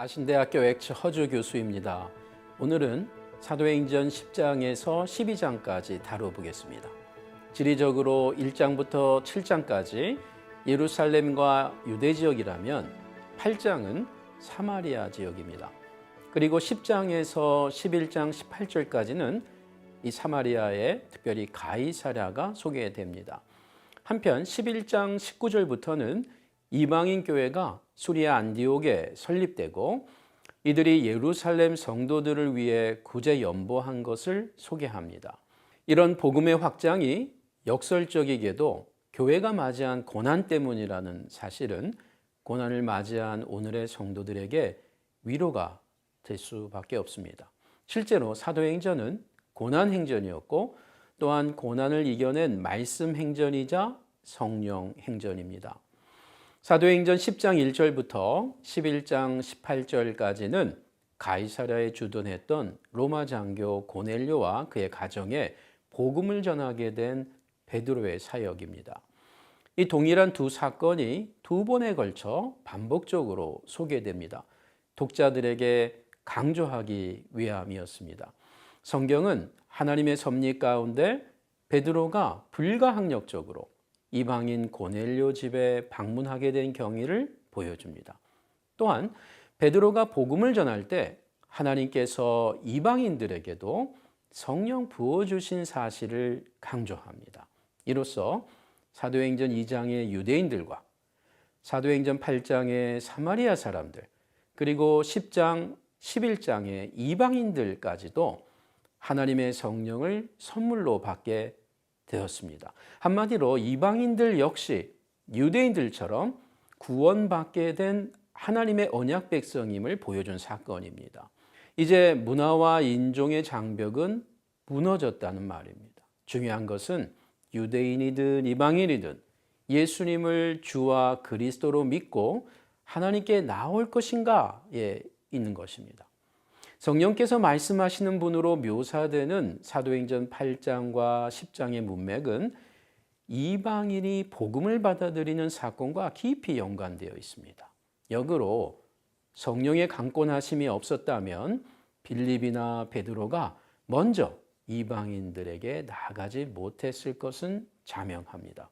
아신대학교 엑츠 허주 교수입니다. 오늘은 사도행전 10장에서 12장까지 다뤄보겠습니다. 지리적으로 1장부터 7장까지 예루살렘과 유대 지역이라면 8장은 사마리아 지역입니다. 그리고 10장에서 11장 18절까지는 이 사마리아에 특별히 가이사랴가 소개됩니다. 한편 11장 19절부터는 이방인 교회가 수리아 안디옥에 설립되고 이들이 예루살렘 성도들을 위해 구제 연보한 것을 소개합니다. 이런 복음의 확장이 역설적이게도 교회가 맞이한 고난 때문이라는 사실은 고난을 맞이한 오늘의 성도들에게 위로가 될 수밖에 없습니다. 실제로 사도행전은 고난 행전이었고 또한 고난을 이겨낸 말씀 행전이자 성령 행전입니다. 사도행전 10장 1절부터 11장 18절까지는 가이사랴에 주둔했던 로마 장교 고넬료와 그의 가정에 복음을 전하게 된 베드로의 사역입니다. 이 동일한 두 사건이 두 번에 걸쳐 반복적으로 소개됩니다. 독자들에게 강조하기 위함이었습니다. 성경은 하나님의 섭리 가운데 베드로가 불가항력적으로 이방인 고넬료 집에 방문하게 된 경위를 보여줍니다. 또한 베드로가 복음을 전할 때 하나님께서 이방인들에게도 성령 부어주신 사실을 강조합니다. 이로써 사도행전 2장의 유대인들과 사도행전 8장의 사마리아 사람들 그리고 10장, 11장의 이방인들까지도 하나님의 성령을 선물로 받게 되었습니다. 한마디로 이방인들 역시 유대인들처럼 구원받게 된 하나님의 언약 백성임을 보여준 사건입니다. 이제 문화와 인종의 장벽은 무너졌다는 말입니다. 중요한 것은 유대인이든 이방인이든 예수님을 주와 그리스도로 믿고 하나님께 나올 것인가에 있는 것입니다. 성령께서 말씀하시는 분으로 묘사되는 사도행전 8장과 10장의 문맥은 이방인이 복음을 받아들이는 사건과 깊이 연관되어 있습니다. 역으로 성령의 강권하심이 없었다면 빌립이나 베드로가 먼저 이방인들에게 나아가지 못했을 것은 자명합니다.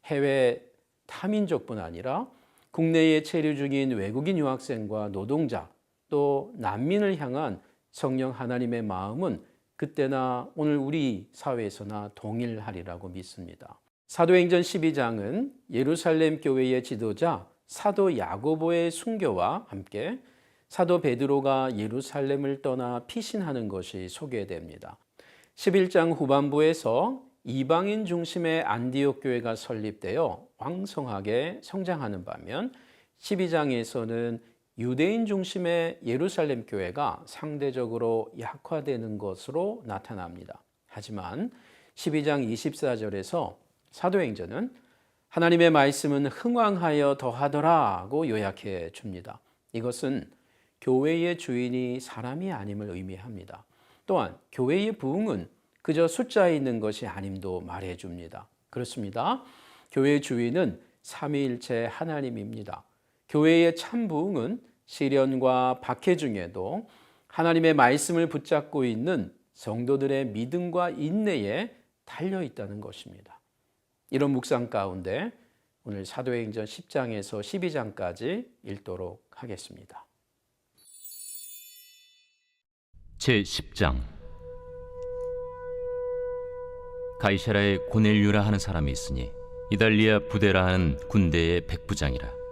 해외 타민족뿐 아니라 국내에 체류 중인 외국인 유학생과 노동자 또 난민을 향한 성령 하나님의 마음은 그때나 오늘 우리 사회에서나 동일하리라고 믿습니다. 사도행전 12장은 예루살렘 교회의 지도자 사도 야고보의 순교와 함께 사도 베드로가 예루살렘을 떠나 피신하는 것이 소개됩니다. 11장 후반부에서 이방인 중심의 안디옥 교회가 설립되어 왕성하게 성장하는 반면 12장에서는 유대인 중심의 예루살렘 교회가 상대적으로 약화되는 것으로 나타납니다. 하지만 12장 24절에서 사도행전은 하나님의 말씀은 흥왕하여 더하더라고 요약해 줍니다. 이것은 교회의 주인이 사람이 아님을 의미합니다. 또한 교회의 부흥은 그저 숫자에 있는 것이 아님도 말해 줍니다. 그렇습니다. 교회의 주인은 삼위일체 하나님입니다. 교회의 참 부흥은 시련과 박해 중에도 하나님의 말씀을 붙잡고 있는 성도들의 믿음과 인내에 달려 있다는 것입니다. 이런 묵상 가운데 오늘 사도행전 10장에서 12장까지 읽도록 하겠습니다. 제10장 가이사랴에 고넬료라 하는 사람이 있으니 이달리아 부대라 하는 군대의 백부장이라.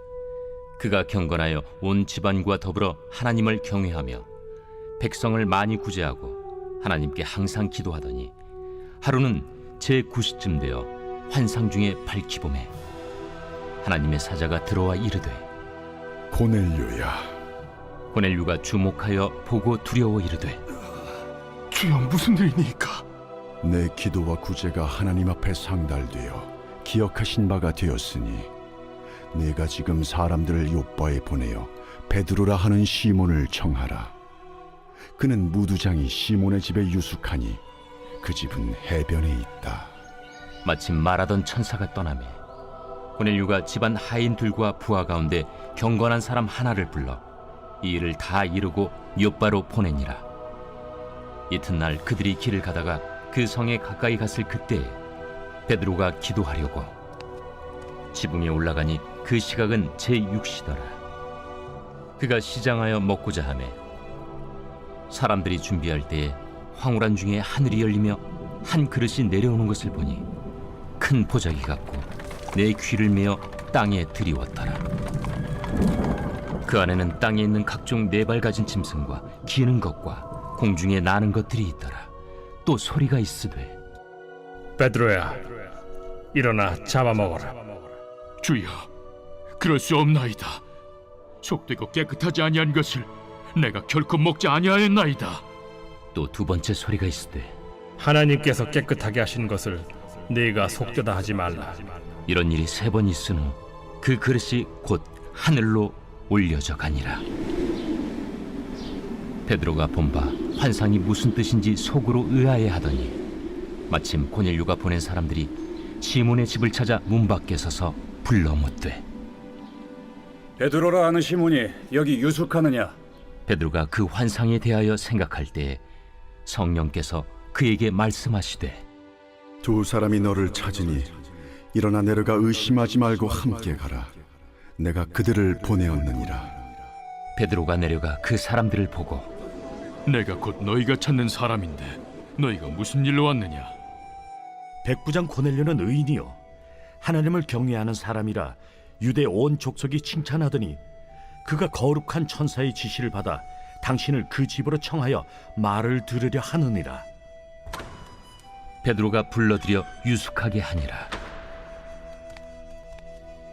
그가 경건하여 온 집안과 더불어 하나님을 경외하며 백성을 많이 구제하고 하나님께 항상 기도하더니 하루는 제9시쯤 되어 환상 중에 밝히 보매 하나님의 사자가 들어와 이르되 고넬료야. 고넬료가 주목하여 보고 두려워 이르되 주여, 무슨 일이니까? 내 기도와 구제가 하나님 앞에 상달되어 기억하신 바가 되었으니 내가 지금 사람들을 요빠에 보내어 베드로라 하는 시몬을 청하라. 그는 무두장이 시몬의 집에 유숙하니 그 집은 해변에 있다. 마침 말하던 천사가 떠나매 고넬료가 집안 하인들과 부하 가운데 경건한 사람 하나를 불러 이 일을 다 이루고 요바로 보내니라. 이튿날 그들이 길을 가다가 그 성에 가까이 갔을 그때에 베드로가 기도하려고 지붕에 올라가니 그 시각은 제6시더라. 그가 시장하여 먹고자 하매 사람들이 준비할 때에 황홀한 중에 하늘이 열리며 한 그릇이 내려오는 것을 보니 큰 보자기 같고 내 귀를 메어 땅에 들이웠더라. 그 안에는 땅에 있는 각종 네 발 가진 짐승과 기는 것과 공중에 나는 것들이 있더라. 또 소리가 있으되 베드로야, 일어나 잡아먹어라. 주여, 그럴 수 없나이다. 속되고 깨끗하지 아니한 것을 내가 결코 먹지 아니하였나이다. 또 두 번째 소리가 있으되 하나님께서 깨끗하게 하신 것을 네가 속되다 하지 말라. 이런 일이 세 번 있은 후 그 그릇이 곧 하늘로 올려져 가니라. 베드로가 본바 환상이 무슨 뜻인지 속으로 의아해하더니 마침 고넬료가 보낸 사람들이 시몬의 집을 찾아 문 밖에 서서 불러 묻되 베드로라 하는 시몬이 여기 유숙하느냐? 베드로가 그 환상에 대하여 생각할 때에 성령께서 그에게 말씀하시되 두 사람이 너를 찾으니 일어나 내려가 의심하지 말고 함께 가라. 내가 그들을 보내었느니라. 베드로가 내려가 그 사람들을 보고 내가 곧 너희가 찾는 사람인데 너희가 무슨 일로 왔느냐? 백부장 고넬료는 의인이요 하나님을 경외하는 사람이라 유대 온 족속이 칭찬하더니 그가 거룩한 천사의 지시를 받아 당신을 그 집으로 청하여 말을 들으려 하느니라. 베드로가 불러들여 유숙하게 하니라.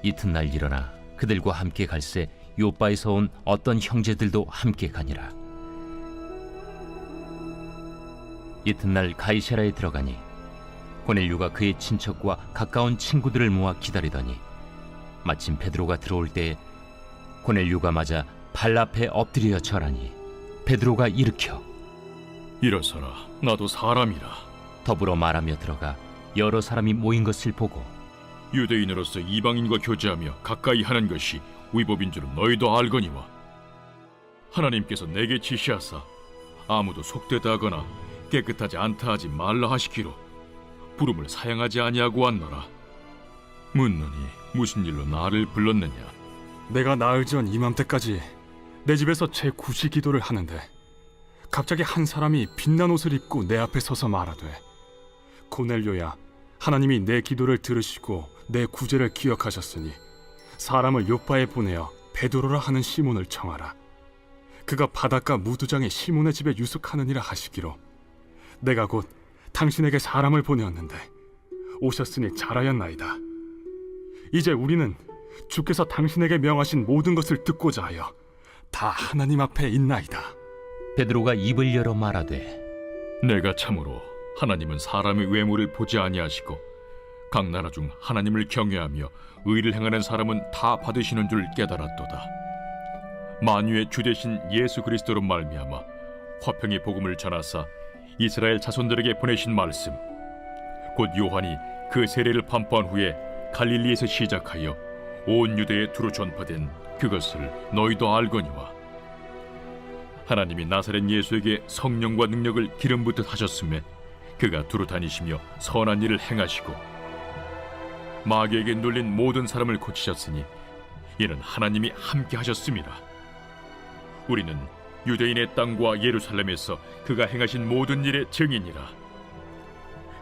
이튿날 일어나 그들과 함께 갈새 요바에서 온 어떤 형제들도 함께 가니라. 이튿날 가이사랴에 들어가니 고넬료가 그의 친척과 가까운 친구들을 모아 기다리더니 마침 베드로가 들어올 때에 고넬료가 맞아 발 앞에 엎드려 절하니 베드로가 일으켜 일어서라, 나도 사람이라. 더불어 말하며 들어가 여러 사람이 모인 것을 보고 유대인으로서 이방인과 교제하며 가까이 하는 것이 위법인 줄은 너희도 알거니와 하나님께서 내게 지시하사 아무도 속되다 하거나 깨끗하지 않다 하지 말라 하시기로 부름을 사양하지 아니하고 왔노라. 묻노니 무슨 일로 나를 불렀느냐? 내가 나흘 전 이맘때까지 내 집에서 제9시 기도를 하는데 갑자기 한 사람이 빛난 옷을 입고 내 앞에 서서 말하되 고넬료야, 하나님이 내 기도를 들으시고 내 구제를 기억하셨으니 사람을 요바에 보내어 베드로라 하는 시몬을 청하라. 그가 바닷가 무두장의 시몬의 집에 유숙하느니라 하시기로 내가 곧 당신에게 사람을 보내었는데 오셨으니 잘하였나이다. 이제 우리는 주께서 당신에게 명하신 모든 것을 듣고자 하여 다 하나님 앞에 있나이다. 베드로가 입을 열어 말하되 내가 참으로 하나님은 사람의 외모를 보지 아니하시고 각 나라 중 하나님을 경외하며 의를 행하는 사람은 다 받으시는 줄 깨달았도다. 만유의 주 되신 예수 그리스도로 말미암아 화평의 복음을 전하사 이스라엘 자손들에게 보내신 말씀 곧 요한이 그 세례를 판포한 후에 갈릴리에서 시작하여 온 유대에 두루 전파된 그것을 너희도 알거니와 하나님이 나사렛 예수에게 성령과 능력을 기름 붓듯 하셨음에 그가 두루 다니시며 선한 일을 행하시고 마귀에게 눌린 모든 사람을 고치셨으니 이는 하나님이 함께 하셨음이라. 우리는 유대인의 땅과 예루살렘에서 그가 행하신 모든 일의 증인이라.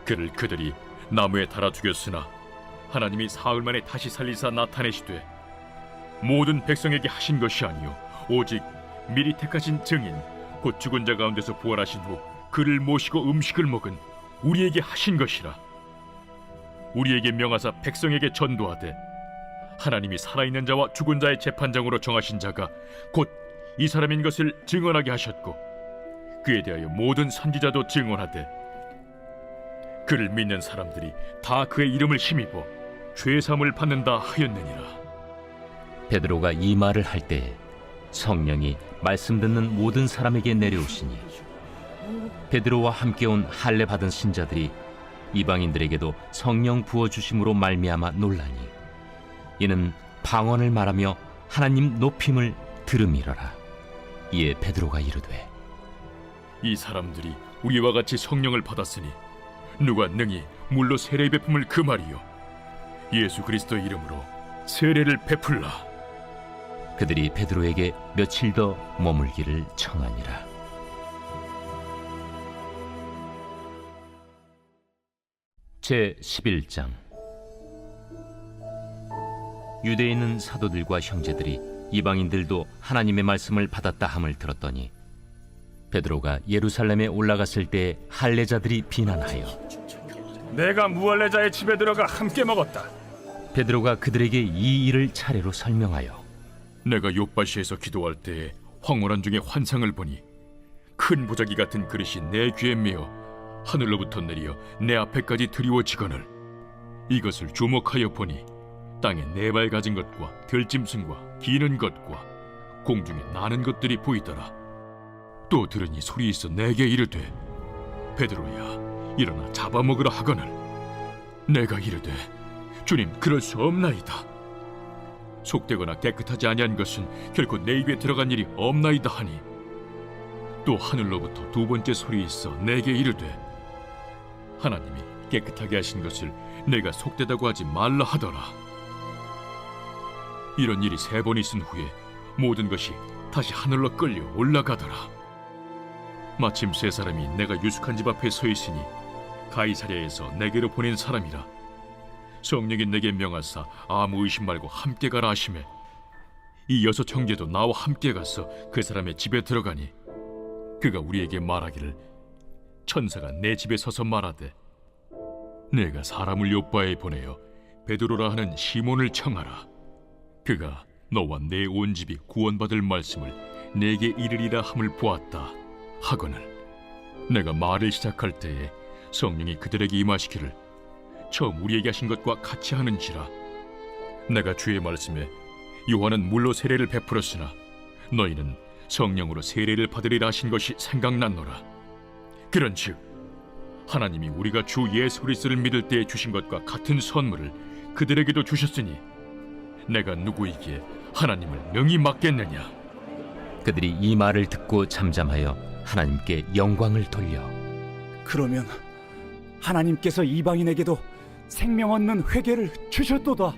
그를 그들이 나무에 달아 죽였으나 하나님이 사흘 만에 다시 살리사 나타내시되 모든 백성에게 하신 것이 아니요 오직 미리 택하신 증인 곧 죽은 자 가운데서 부활하신 후 그를 모시고 음식을 먹은 우리에게 하신 것이라. 우리에게 명하사 백성에게 전도하되 하나님이 살아있는 자와 죽은 자의 재판장으로 정하신 자가 곧 이 사람인 것을 증언하게 하셨고 그에 대하여 모든 선지자도 증언하되 그를 믿는 사람들이 다 그의 이름을 힘입어 죄사함을 받는다 하였느니라. 베드로가 이 말을 할 때에 성령이 말씀 듣는 모든 사람에게 내려오시니 베드로와 함께 온 할례 받은 신자들이 이방인들에게도 성령 부어주심으로 말미암아 놀라니 이는 방언을 말하며 하나님 높임을 들음이러라. 이에 베드로가 이르되 이 사람들이 우리와 같이 성령을 받았으니 누가 능히 물로 세례 베품을 금하리요 예수 그리스도의 이름으로 세례를 베풀라. 그들이 베드로에게 며칠 더 머물기를 청하니라. 제 11장. 유대에 있는 사도들과 형제들이 이방인들도 하나님의 말씀을 받았다 함을 들었더니 베드로가 예루살렘에 올라갔을 때 할례자들이 비난하여 내가 무할례자의 집에 들어가 함께 먹었다. 베드로가 그들에게 이 일을 차례로 설명하여 내가 욥바시에서 기도할 때에 황홀한 중에 환상을 보니 큰 보자기 같은 그릇이 내 귀에 메어 하늘로부터 내려 내 앞에까지 드리워지거늘 이것을 주목하여 보니 땅에 네 발 가진 것과 들짐승과 기는 것과 공중에 나는 것들이 보이더라. 또 들으니 소리 있어 내게 이르되 베드로야 일어나 잡아먹으라 하거늘 내가 이르되 주님 그럴 수 없나이다. 속되거나 깨끗하지 아니한 것은 결코 내 입에 들어간 일이 없나이다 하니 또 하늘로부터 두 번째 소리 있어 내게 이르되 하나님이 깨끗하게 하신 것을 내가 속되다고 하지 말라 하더라. 이런 일이 3번 있은 후에 모든 것이 다시 하늘로 끌려 올라가더라. 마침 3사람이 내가 유숙한 집 앞에 서 있으니 가이사랴에서 내게로 보낸 사람이라. 성령이 내게 명하사 아무 의심 말고 함께 가라 하시매 이 6 형제도 나와 함께 가서 그 사람의 집에 들어가니 그가 우리에게 말하기를 천사가 내 집에 서서 말하되 내가 사람을 요빠에 보내어 베드로라 하는 시몬을 청하라. 그가 너와 내 온 집이 구원받을 말씀을 내게 이르리라 함을 보았다 하거늘 내가 말을 시작할 때에 성령이 그들에게 임하시기를 처음 우리에게 하신 것과 같이 하는지라. 내가 주의 말씀에 요한은 물로 세례를 베풀었으나 너희는 성령으로 세례를 받으리라 하신 것이 생각났노라. 그런즉 하나님이 우리가 주 예수 그리스도를 믿을 때에 주신 것과 같은 선물을 그들에게도 주셨으니 내가 누구이기에 하나님을 능히 맡겠느냐. 그들이 이 말을 듣고 잠잠하여 하나님께 영광을 돌려 그러면 하나님께서 이방인에게도 생명 얻는 회개를 주셨도다.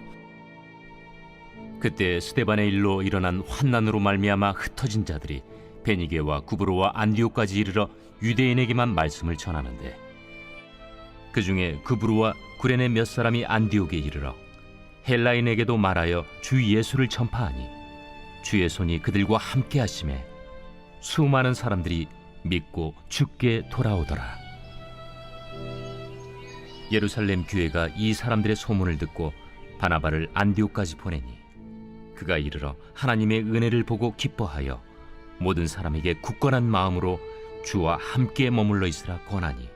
그때 스데반의 일로 일어난 환난으로 말미암아 흩어진 자들이 베니게와 구브로와 안디옥까지 이르러 유대인에게만 말씀을 전하는데 그 중에 구브로와 구레네 몇 사람이 안디옥에 이르러 헬라인에게도 말하여 주 예수를 전파하니 주의 손이 그들과 함께 하심에 수많은 사람들이 믿고 주께 돌아오더라. 예루살렘 교회가 이 사람들의 소문을 듣고 바나바를 안디옥까지 보내니 그가 이르러 하나님의 은혜를 보고 기뻐하여 모든 사람에게 굳건한 마음으로 주와 함께 머물러 있으라 권하니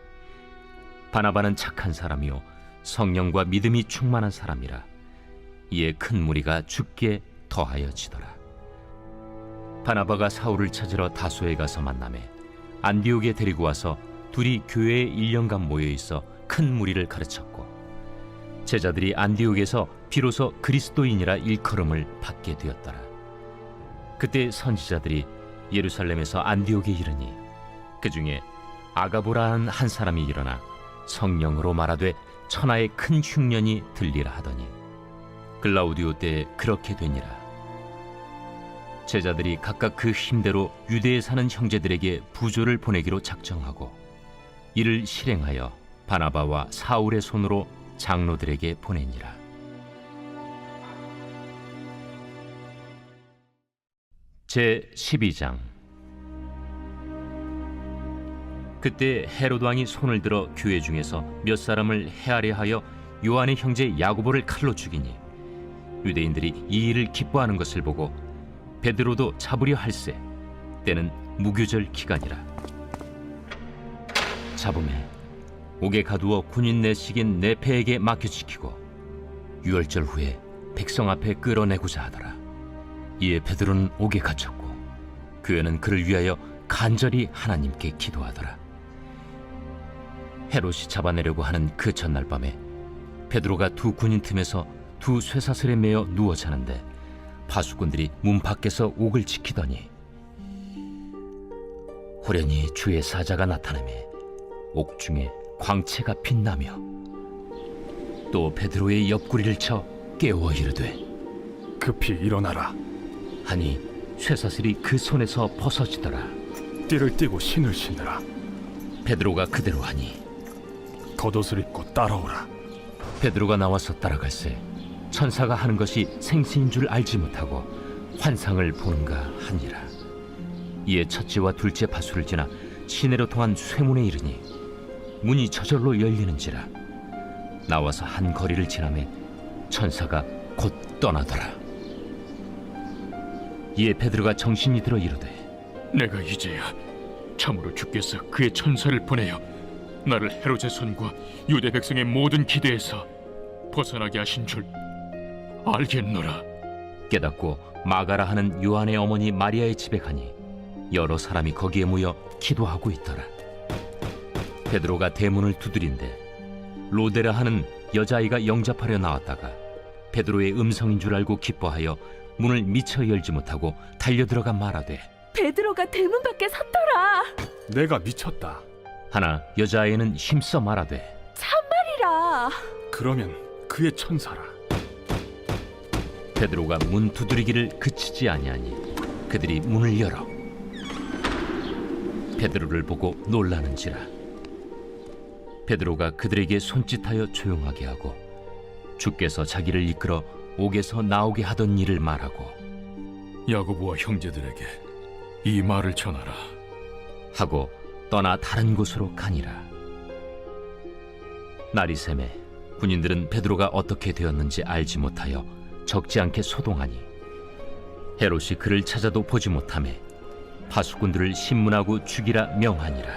바나바는 착한 사람이요 성령과 믿음이 충만한 사람이라. 이에 큰 무리가 주께 더하여지더라. 바나바가 사울을 찾으러 다소에 가서 만나매 안디옥에 데리고 와서 둘이 교회에 1년간 모여 있어 큰 무리를 가르쳤고 제자들이 안디옥에서 비로소 그리스도인이라 일컬음을 받게 되었더라. 그때 선지자들이 예루살렘에서 안디옥에 이르니 그 중에 아가보라는 한 사람이 일어나 성령으로 말하되 천하의 큰 흉년이 들리라 하더니 글라우디오 때에 그렇게 되니라. 제자들이 각각 그 힘대로 유대에 사는 형제들에게 부조를 보내기로 작정하고 이를 실행하여 바나바와 사울의 손으로 장로들에게 보내니라. 제 12장. 그때 헤롯 왕이 손을 들어 교회 중에서 몇 사람을 해하려 하여 요한의 형제 야고보를 칼로 죽이니 유대인들이 이 일을 기뻐하는 것을 보고 베드로도 잡으려 할세 때는 무교절 기간이라. 잡음에 옥에 가두어 군인 내식인 네페에게 맡겨지키고 유월절 후에 백성 앞에 끌어내고자 하더라. 이에 베드로는 옥에 갇혔고 교회는 그를 위하여 간절히 하나님께 기도하더라. 헤롯이 잡아내려고 하는 그 전날 밤에 베드로가 두 군인 틈에서 두 쇠사슬에 매어 누워 자는데 파수꾼들이 문 밖에서 옥을 지키더니 호련히 주의 사자가 나타나매 옥중에 광채가 빛나며 또 베드로의 옆구리를 쳐 깨워 이르되 급히 일어나라. 하니 쇠사슬이 그 손에서 벗어지더라. 띠를 띠고 신을 신으라. 베드로가 그대로 하니 겉옷을 입고 따라오라. 베드로가 나와서 따라갈새 천사가 하는 것이 생시인 줄 알지 못하고 환상을 보는가 하니라. 이에 첫째와 둘째 파수를 지나 시내로 통한 쇠문에 이르니 문이 저절로 열리는지라. 나와서 한 거리를 지나매 천사가 곧 떠나더라. 이에 베드로가 정신이 들어 이르되 내가 이제야 참으로 주께서 그의 천사를 보내어 나를 헤롯의 손과 유대 백성의 모든 기대에서 벗어나게 하신 줄 알겠노라. 깨닫고 마가라 하는 요한의 어머니 마리아의 집에 가니 여러 사람이 거기에 모여 기도하고 있더라. 베드로가 대문을 두드린데 로데라 하는 여자아이가 영접하려 나왔다가 베드로의 음성인 줄 알고 기뻐하여 문을 미처 열지 못하고 달려들어가 말하되 베드로가 대문 밖에 섰더라. 내가 미쳤다. 하나 여자아이는 힘써 말하되 참말이라. 그러면 그의 천사라. 베드로가 문 두드리기를 그치지 아니하니 그들이 문을 열어 베드로를 보고 놀라는지라. 베드로가 그들에게 손짓하여 조용하게 하고 주께서 자기를 이끌어 옥에서 나오게 하던 일을 말하고 야고보와 형제들에게 이 말을 전하라. 하고 떠나 다른 곳으로 가니라. 날이 새매 군인들은 베드로가 어떻게 되었는지 알지 못하여 적지 않게 소동하니 헤롯이 그를 찾아도 보지 못하매 파수꾼들을 신문하고 죽이라 명하니라.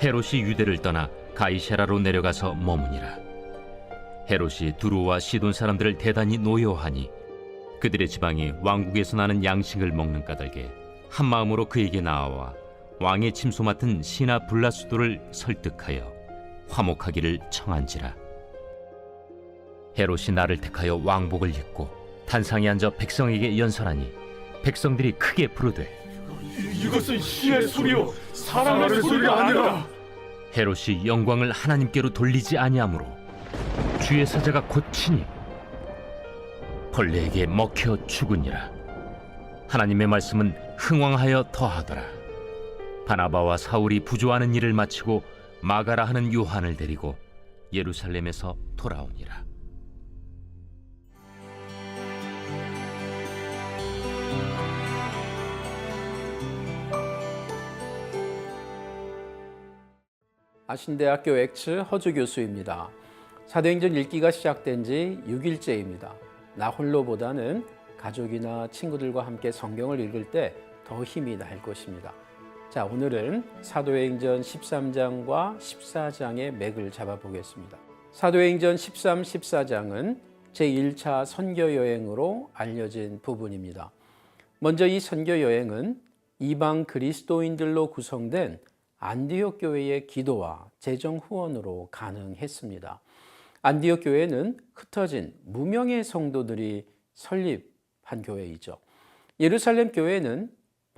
헤롯이 유대를 떠나 가이사라로 내려가서 머무니라. 헤롯이 두로와 시돈 사람들을 대단히 노여하니 그들의 지방이 왕국에서 나는 양식을 먹는 까닭에 한 마음으로 그에게 나아와 왕의 침소 맡은 시나 블라수도를 설득하여 화목하기를 청한지라. 헤롯이 나를 택하여 왕복을 입고 단상에 앉아 백성에게 연설하니 백성들이 크게 부르되 이것은 신의 소리요 사람의 소리가 아니라. 헤롯이 영광을 하나님께로 돌리지 아니하므로 주의 사자가 고치니 벌레에게 먹혀 죽으니라. 하나님의 말씀은 흥왕하여 더하더라. 바나바와 사울이 부조하는 일을 마치고 마가라 하는 요한을 데리고 예루살렘에서 돌아오니라. 아신대학교 엑츠 허주 교수입니다. 사도행전 읽기가 시작된 지 6일째입니다. 나 홀로보다는 가족이나 친구들과 함께 성경을 읽을 때 더 힘이 날 것입니다. 자, 오늘은 사도행전 13장과 14장의 맥을 잡아보겠습니다. 사도행전 13, 14장은 제1차 선교 여행으로 알려진 부분입니다. 먼저 이 선교 여행은 이방 그리스도인들로 구성된 안디옥 교회의 기도와 재정 후원으로 가능했습니다. 안디옥 교회는 흩어진 무명의 성도들이 설립한 교회이죠. 예루살렘 교회는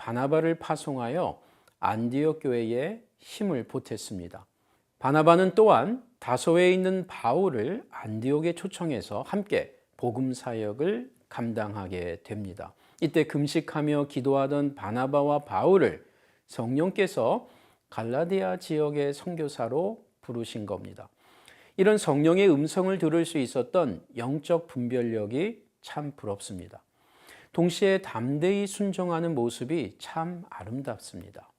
바나바를 파송하여 안디옥 교회에 힘을 보탰습니다. 바나바는 또한 다소에 있는 바울을 안디옥에 초청해서 함께 복음 사역을 감당하게 됩니다. 이때 금식하며 기도하던 바나바와 바울을 성령께서 갈라디아 지역의 선교사로 부르신 겁니다. 이런 성령의 음성을 들을 수 있었던 영적 분별력이 참 부럽습니다. 동시에 담대히 순종하는 모습이 참 아름답습니다.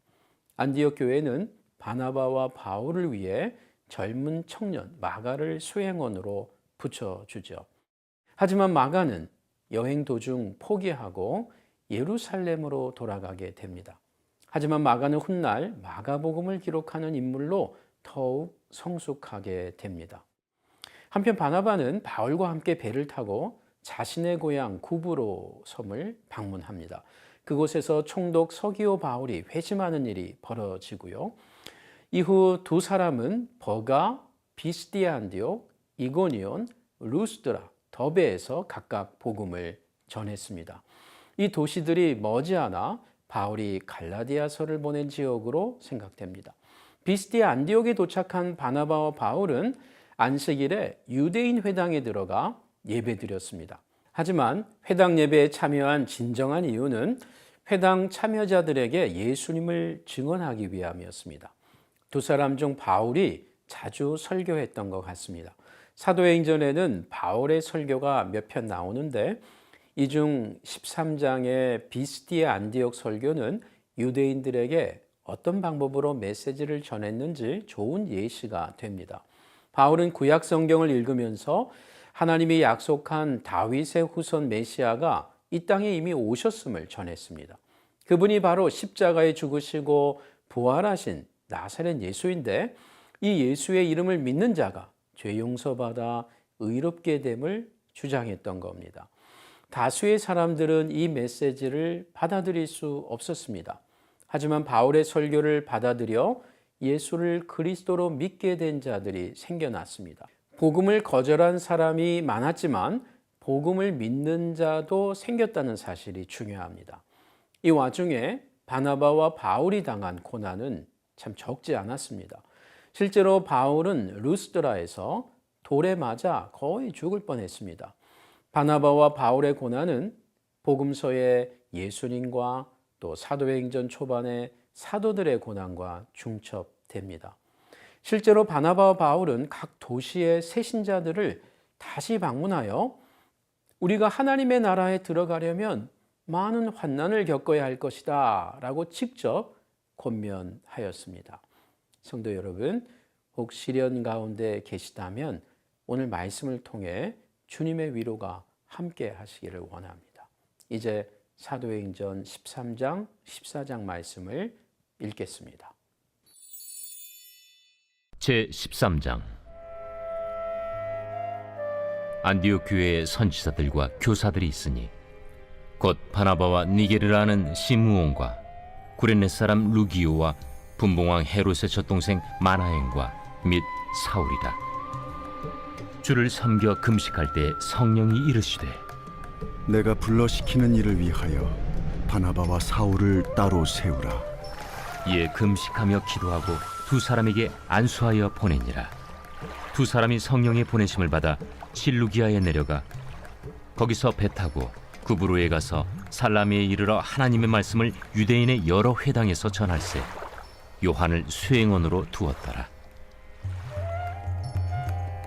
안디옥 교회는 바나바와 바울을 위해 젊은 청년 마가를 수행원으로 붙여주죠. 하지만 마가는 여행 도중 포기하고 예루살렘으로 돌아가게 됩니다. 하지만 마가는 훗날 마가복음을 기록하는 인물로 더욱 성숙하게 됩니다. 한편 바나바는 바울과 함께 배를 타고 자신의 고향 구브로 섬을 방문합니다. 그곳에서 총독 서기오 바울이 회심하는 일이 벌어지고요. 이후 두 사람은 버가, 비스디아 안디옥, 이고니온, 루스드라, 더베에서 각각 복음을 전했습니다. 이 도시들이 머지않아 바울이 갈라디아서를 보낸 지역으로 생각됩니다. 비스디아 안디옥에 도착한 바나바와 바울은 안식일에 유대인 회당에 들어가 예배드렸습니다. 하지만 회당 예배에 참여한 진정한 이유는 회당 참여자들에게 예수님을 증언하기 위함이었습니다. 두 사람 중 바울이 자주 설교했던 것 같습니다. 사도행전에는 바울의 설교가 몇 편 나오는데 이 중 13장의 비스디아 안디옥 설교는 유대인들에게 어떤 방법으로 메시지를 전했는지 좋은 예시가 됩니다. 바울은 구약 성경을 읽으면서 하나님이 약속한 다윗의 후손 메시아가 이 땅에 이미 오셨음을 전했습니다. 그분이 바로 십자가에 죽으시고 부활하신 나사렛 예수인데 이 예수의 이름을 믿는 자가 죄 용서받아 의롭게 됨을 주장했던 겁니다. 다수의 사람들은 이 메시지를 받아들일 수 없었습니다. 하지만 바울의 설교를 받아들여 예수를 그리스도로 믿게 된 자들이 생겨났습니다. 복음을 거절한 사람이 많았지만 복음을 믿는 자도 생겼다는 사실이 중요합니다. 이 와중에 바나바와 바울이 당한 고난은 참 적지 않았습니다. 실제로 바울은 루스드라에서 돌에 맞아 거의 죽을 뻔했습니다. 바나바와 바울의 고난은 복음서의 예수님과 또 사도행전 초반의 사도들의 고난과 중첩됩니다. 실제로 바나바와 바울은 각 도시의 새신자들을 다시 방문하여 우리가 하나님의 나라에 들어가려면 많은 환난을 겪어야 할 것이다 라고 직접 권면하였습니다. 성도 여러분, 혹 시련 가운데 계시다면 오늘 말씀을 통해 주님의 위로가 함께 하시기를 원합니다. 이제 사도행전 13장, 14장 말씀을 읽겠습니다. 제13장. 안디옥 교회의 선지자들과 교사들이 있으니 곧 바나바와 니게르라는 시므온과 구레네 사람 루기오와 분봉왕 헤롯의 젖동생 마나엔과 및 사울이라. 주를 섬겨 금식할 때 성령이 이르시되 내가 불러시키는 일을 위하여 바나바와 사울을 따로 세우라. 이에 금식하며 기도하고 두 사람에게 안수하여 보내니라. 두 사람이 성령의 보내심을 받아 실루기아에 내려가 거기서 배 타고 구브로에 가서 살라미에 이르러 하나님의 말씀을 유대인의 여러 회당에서 전할세 요한을 수행원으로 두었더라.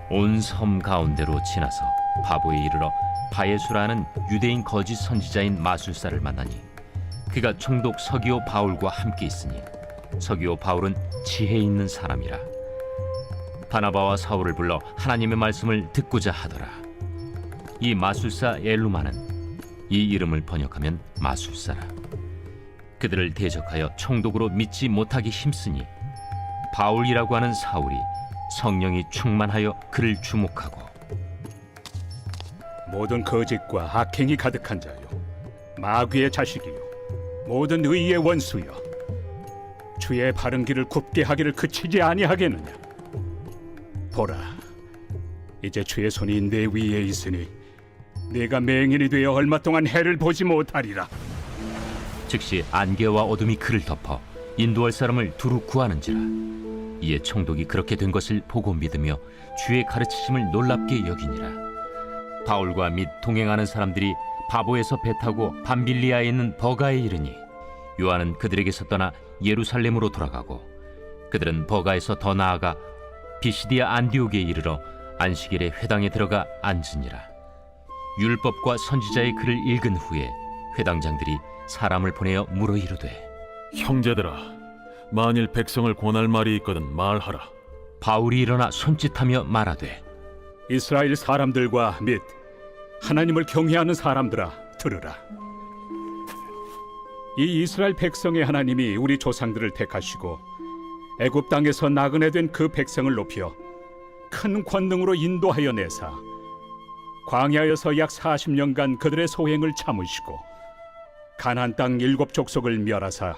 온 섬 가운데로 지나서 바보에 이르러 바예수라는 유대인 거짓 선지자인 마술사를 만나니 그가 총독 서기오 바울과 함께 있으니 서기오 바울은 지혜 있는 사람이라. 바나바와 사울을 불러 하나님의 말씀을 듣고자 하더라. 이 마술사 엘루마는 이 이름을 번역하면 마술사라. 그들을 대적하여 총독으로 믿지 못하기 힘쓰니 바울이라고 하는 사울이 성령이 충만하여 그를 주목하고 모든 거짓과 악행이 가득한 자요, 마귀의 자식이요, 모든 의의 원수여, 주의 바른 길을 굽게 하기를 그치지 아니하겠느냐. 보라, 이제 주의 손이 내 위에 있으니 내가 맹인이 되어 얼마 동안 해를 보지 못하리라. 즉시 안개와 어둠이 그를 덮어 인도할 사람을 두루 구하는지라. 이에 총독이 그렇게 된 것을 보고 믿으며 주의 가르치심을 놀랍게 여기니라. 바울과 및 동행하는 사람들이 바보에서 배 타고 밤빌리아에 있는 버가에 이르니 요한은 그들에게서 떠나 예루살렘으로 돌아가고 그들은 버가에서 더 나아가 비시디아 안디옥에 이르러 안식일에 회당에 들어가 앉으니라. 율법과 선지자의 글을 읽은 후에 회당장들이 사람을 보내어 물어 이르되 형제들아, 만일 백성을 권할 말이 있거든 말하라. 바울이 일어나 손짓하며 말하되 이스라엘 사람들과 및 하나님을 경외하는 사람들아, 들으라. 이 이스라엘 백성의 하나님이 우리 조상들을 택하시고 애굽 땅에서 나그네 된 그 백성을 높여 큰 권능으로 인도하여 내사 광야에서 약 40년간 그들의 소행을 참으시고 가나안 땅 7족속을 멸하사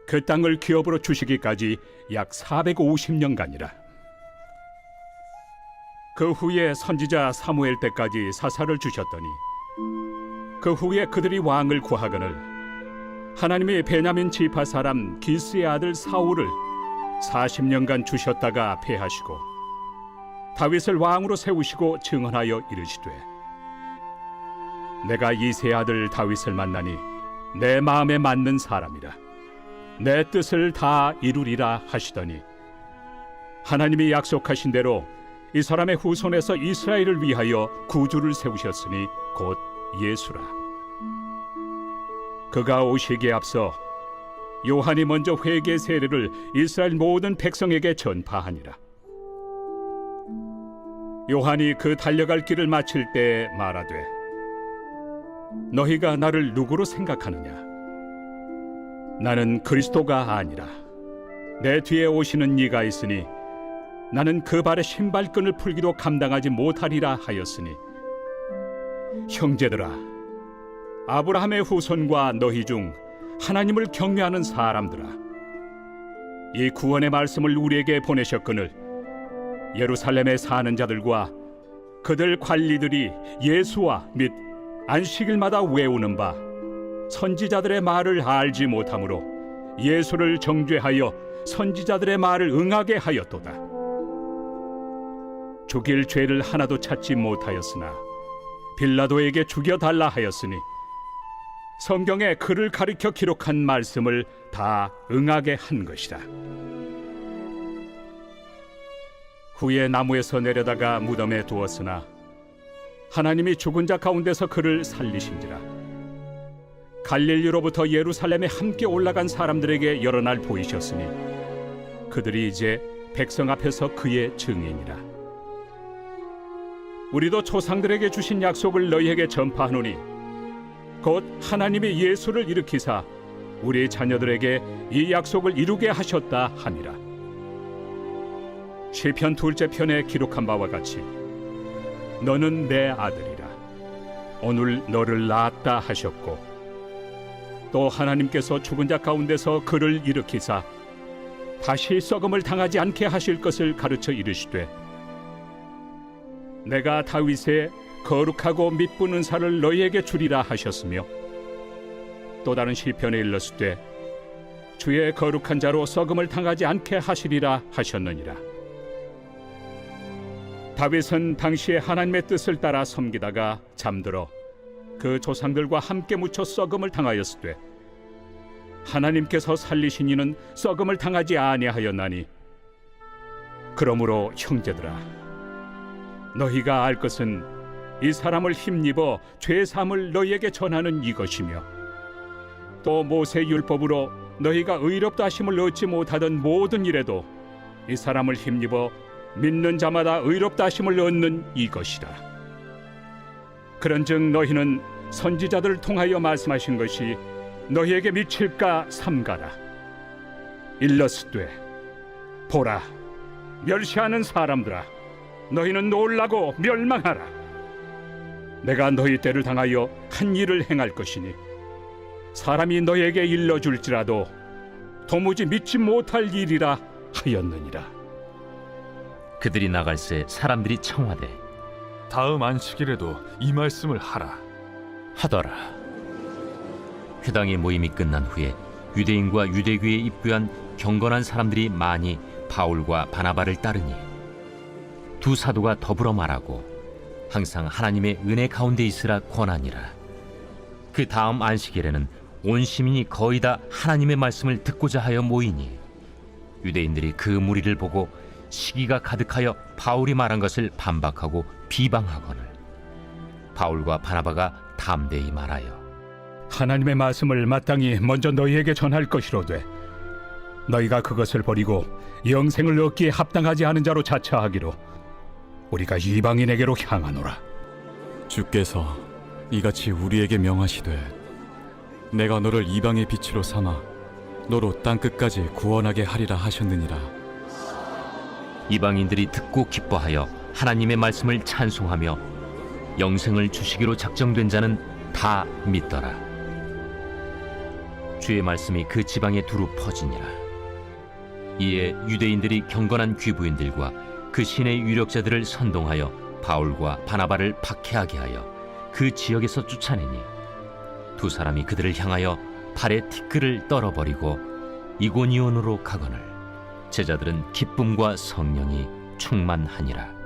그 땅을 기업으로 주시기까지 약 450년간이라. 그 후에 선지자 사무엘 때까지 사사를 주셨더니 그 후에 그들이 왕을 구하거늘 하나님이 베냐민 지파 사람 기스의 아들 사울을 40년간 주셨다가 패하시고 다윗을 왕으로 세우시고 증언하여 이르시되 내가 이새의 아들 다윗을 만나니 내 마음에 맞는 사람이라 내 뜻을 다 이루리라 하시더니 하나님이 약속하신 대로 이 사람의 후손에서 이스라엘을 위하여 구주를 세우셨으니 곧 예수라. 그가 오시기에 앞서 요한이 먼저 회개 세례를 이스라엘 모든 백성에게 전파하니라. 요한이 그 달려갈 길을 마칠 때에 말하되 너희가 나를 누구로 생각하느냐? 나는 그리스도가 아니라 내 뒤에 오시는 이가 있으니 나는 그 발의 신발끈을 풀기도 감당하지 못하리라 하였으니 형제들아 아브라함의 후손과 너희 중 하나님을 경외하는 사람들아 이 구원의 말씀을 우리에게 보내셨거늘 예루살렘에 사는 자들과 그들 관리들이 예수와 및 안식일마다 외우는 바 선지자들의 말을 알지 못하므로 예수를 정죄하여 선지자들의 말을 응하게 하였도다. 죽일 죄를 하나도 찾지 못하였으나 빌라도에게 죽여달라 하였으니 성경에 그를 가리켜 기록한 말씀을 다 응하게 한 것이다. 후에 나무에서 내려다가 무덤에 두었으나 하나님이 죽은 자 가운데서 그를 살리신지라. 갈릴리로부터 예루살렘에 함께 올라간 사람들에게 여러 날 보이셨으니 그들이 이제 백성 앞에서 그의 증인이라. 우리도 조상들에게 주신 약속을 너희에게 전파하노니 곧 하나님이 예수를 일으키사 우리 자녀들에게 이 약속을 이루게 하셨다 하니라. 시편 2째 편에 기록한 바와 같이 너는 내 아들이라 오늘 너를 낳았다 하셨고 또 하나님께서 죽은 자 가운데서 그를 일으키사 다시 썩음을 당하지 않게 하실 것을 가르쳐 이르시되 내가 다윗의 거룩하고 mid쁜 은사를 너희에게 주리라 하셨으며 또 다른 시편에 일렀으되 주의 거룩한 자로 썩음을 당하지 않게 하시리라 하셨느니라. 다윗은 당시에 하나님의 뜻을 따라 섬기다가 잠들어 그 조상들과 함께 묻혀 썩음을 당하였으되 하나님께서 살리신 이는 썩음을 당하지 아니하였나니 그러므로 형제들아 너희가 알 것은 이 사람을 힘입어 죄 사함을 너희에게 전하는 이것이며 또 모세 율법으로 너희가 의롭다 하심을 얻지 못하던 모든 일에도 이 사람을 힘입어 믿는 자마다 의롭다 하심을 얻는 이것이라. 그런즉 너희는 선지자들을 통하여 말씀하신 것이 너희에게 미칠까 삼가라. 일러스되 보라 멸시하는 사람들아 너희는 놀라고 멸망하라. 내가 너희 때를 당하여 한 일을 행할 것이니 사람이 너희에게 일러줄지라도 도무지 믿지 못할 일이라 하였느니라. 그들이 나갈새 사람들이 청하되 다음 안식일에도 이 말씀을 하라 하더라. 회당의 모임이 끝난 후에 유대인과 유대교에 입교한 경건한 사람들이 많이 바울과 바나바를 따르니 두 사도가 더불어 말하고 항상 하나님의 은혜 가운데 있으라 권하니라. 그 다음 안식일에는 온 시민이 거의 다 하나님의 말씀을 듣고자 하여 모이니 유대인들이 그 무리를 보고 시기가 가득하여 바울이 말한 것을 반박하고 비방하거늘 바울과 바나바가 담대히 말하여 하나님의 말씀을 마땅히 먼저 너희에게 전할 것이로되 너희가 그것을 버리고 영생을 얻기에 합당하지 않은 자로 자처하기로 우리가 이방인에게로 향하노라. 주께서 이같이 우리에게 명하시되 내가 너를 이방의 빛으로 삼아 너로 땅끝까지 구원하게 하리라 하셨느니라. 이방인들이 듣고 기뻐하여 하나님의 말씀을 찬송하며 영생을 주시기로 작정된 자는 다 믿더라. 주의 말씀이 그 지방에 두루 퍼지니라. 이에 유대인들이 경건한 귀부인들과 그 신의 유력자들을 선동하여 바울과 바나바를 박해하게 하여 그 지역에서 쫓아내니 두 사람이 그들을 향하여 발의 티끌을 떨어버리고 이고니온으로 가거늘 제자들은 기쁨과 성령이 충만하니라.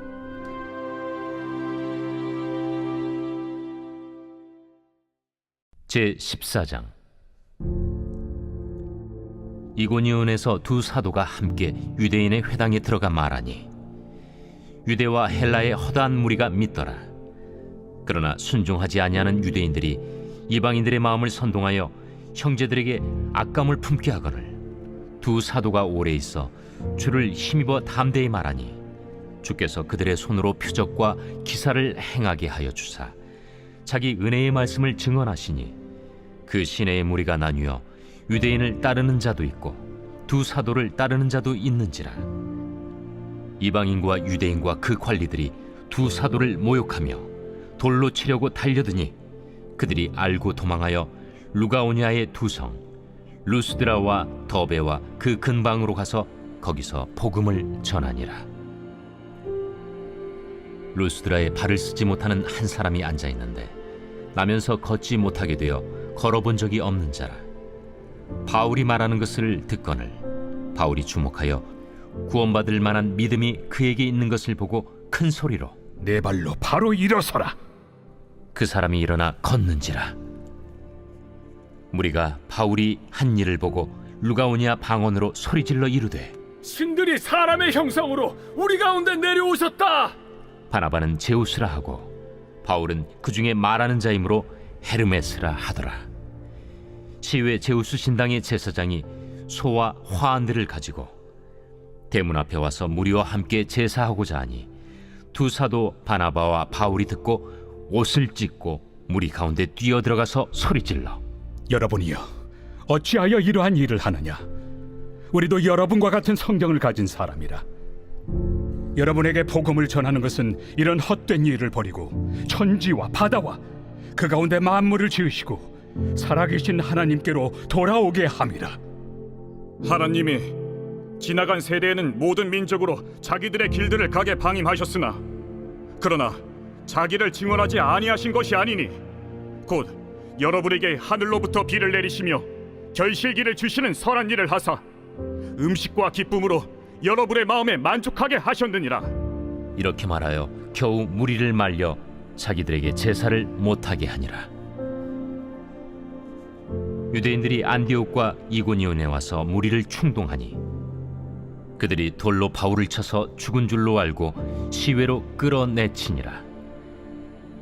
제14장. 이고니온에서 두 사도가 함께 유대인의 회당에 들어가 말하니 유대와 헬라의 허다한 무리가 믿더라. 그러나 순종하지 아니하는 유대인들이 이방인들의 마음을 선동하여 형제들에게 악감을 품게 하거늘 두 사도가 오래 있어 주를 힘입어 담대히 말하니 주께서 그들의 손으로 표적과 기사를 행하게 하여 주사 자기 은혜의 말씀을 증언하시니 그 시내의 무리가 나뉘어 유대인을 따르는 자도 있고 두 사도를 따르는 자도 있는지라. 이방인과 유대인과 그 관리들이 두 사도를 모욕하며 돌로 치려고 달려드니 그들이 알고 도망하여 루가오니아의 두 성 루스드라와 더베와 그 근방으로 가서 거기서 복음을 전하니라. 루스드라에 발을 쓰지 못하는 한 사람이 앉아 있는데 나면서 걷지 못하게 되어 걸어본 적이 없는 자라. 바울이 말하는 것을 듣거늘 바울이 주목하여 구원받을 만한 믿음이 그에게 있는 것을 보고 큰 소리로 내 발로 바로 일어서라. 그 사람이 일어나 걷는지라. 무리가 바울이 한 일을 보고 루가오니아 방언으로 소리질러 이르되 신들이 사람의 형상으로 우리 가운데 내려오셨다. 바나바는 제우스라 하고 바울은 그 중에 말하는 자이므로 헤르메스라 하더라. 시외 제우스 신당의 제사장이 소와 화환들을 가지고 대문 앞에 와서 무리와 함께 제사하고자 하니 두 사도 바나바와 바울이 듣고 옷을 찢고 무리 가운데 뛰어들어가서 소리질러 여러분이여, 어찌하여 이러한 일을 하느냐? 우리도 여러분과 같은 성경을 가진 사람이라. 여러분에게 복음을 전하는 것은 이런 헛된 일을 버리고 천지와 바다와 그 가운데 만물을 지으시고 살아계신 하나님께로 돌아오게 함이라. 하나님이 지나간 세대에는 모든 민족으로 자기들의 길들을 가게 방임하셨으나 그러나 자기를 증언하지 아니하신 것이 아니니 곧 여러분에게 하늘로부터 비를 내리시며 결실기를 주시는 선한 일을 하사 음식과 기쁨으로 여러분의 마음에 만족하게 하셨느니라. 이렇게 말하여 겨우 무리를 말려 자기들에게 제사를 못하게 하니라. 유대인들이 안디옥과 이고니온에 와서 무리를 충동하니 그들이 돌로 바울을 쳐서 죽은 줄로 알고 시외로 끌어내치니라.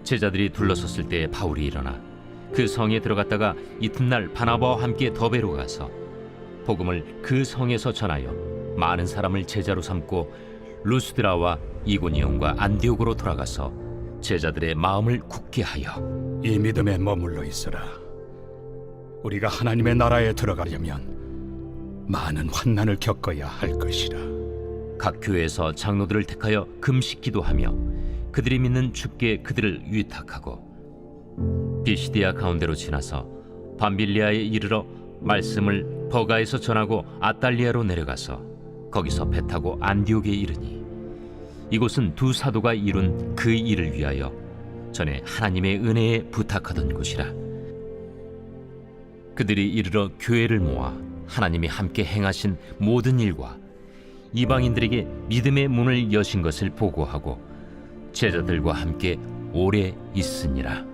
제자들이 둘러섰을 때 바울이 일어나 그 성에 들어갔다가 이튿날 바나바와 함께 더베로 가서 복음을 그 성에서 전하여 많은 사람을 제자로 삼고 루스드라와 이고니온과 안디옥으로 돌아가서 제자들의 마음을 굳게 하여 이 믿음에 머물러 있으라. 우리가 하나님의 나라에 들어가려면 많은 환난을 겪어야 할 것이라. 각 교회에서 장로들을 택하여 금식 기도하며 그들이 믿는 주께 그들을 위탁하고 비시디아 가운데로 지나서 밤빌리아에 이르러 말씀을 버가에서 전하고 아달리아로 내려가서 거기서 배 타고 안디옥에 이르니 이곳은 두 사도가 이룬 그 일을 위하여 전에 하나님의 은혜에 부탁하던 곳이라. 그들이 이르러 교회를 모아 하나님이 함께 행하신 모든 일과 이방인들에게 믿음의 문을 여신 것을 보고하고 제자들과 함께 오래 있으니라.